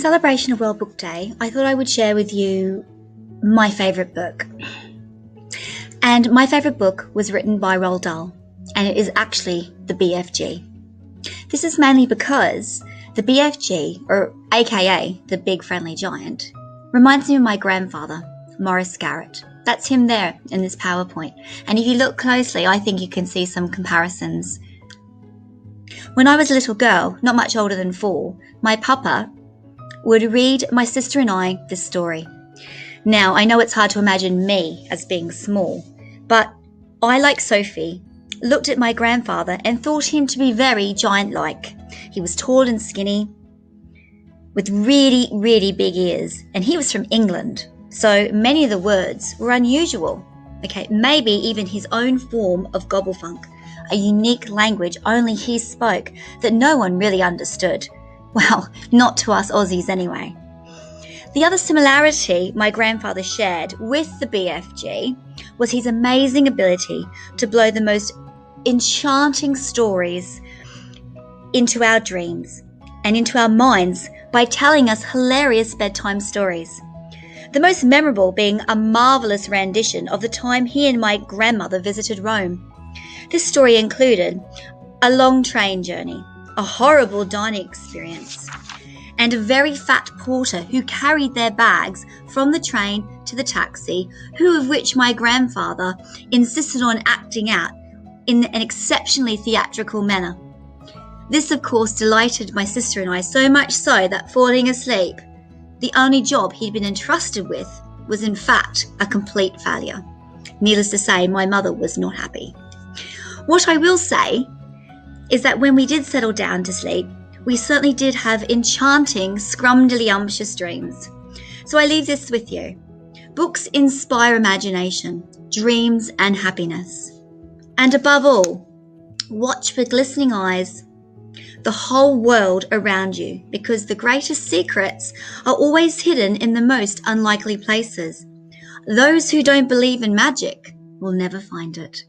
celebration of World Book Day, I thought I would share with you my favourite book. And my favourite book was written by Roald Dahl, and it is actually the BFG. This is mainly because the BFG, or aka the Big Friendly Giant, reminds me of my grandfather, Maurice Garrett. That's him there in this PowerPoint. And if you look closely, I think you can see some comparisons. When I was a little girl, not much older than 4, my papa would read my sister and I this story. Now, I know it's hard to imagine me as being small, but I, like Sophie, looked at my grandfather and thought him to be very giant-like. He was tall and skinny, with really, really big ears, and he was from England, so many of the words were unusual. Okay, maybe even his own form of gobblefunk, a unique language only he spoke that no one really understood. Well, not to us Aussies anyway. The other similarity my grandfather shared with the BFG was his amazing ability to blow the most enchanting stories into our dreams and into our minds by telling us hilarious bedtime stories. The most memorable being a marvellous rendition of the time he and my grandmother visited Rome. This story included a long train journey, a horrible dining experience, and a very fat porter who carried their bags from the train to the taxi, of which my grandfather insisted on acting out in an exceptionally theatrical manner. This, of course, delighted my sister and I so much so that falling asleep, the only job he'd been entrusted with, was in fact a complete failure. Needless to say, my mother was not happy. What I will say is that when we did settle down to sleep, we certainly did have enchanting, scrumdiddlyumptious dreams. So I leave this with you. Books inspire imagination, dreams and happiness. And above all, watch with glistening eyes the whole world around you, because the greatest secrets are always hidden in the most unlikely places. Those who don't believe in magic will never find it.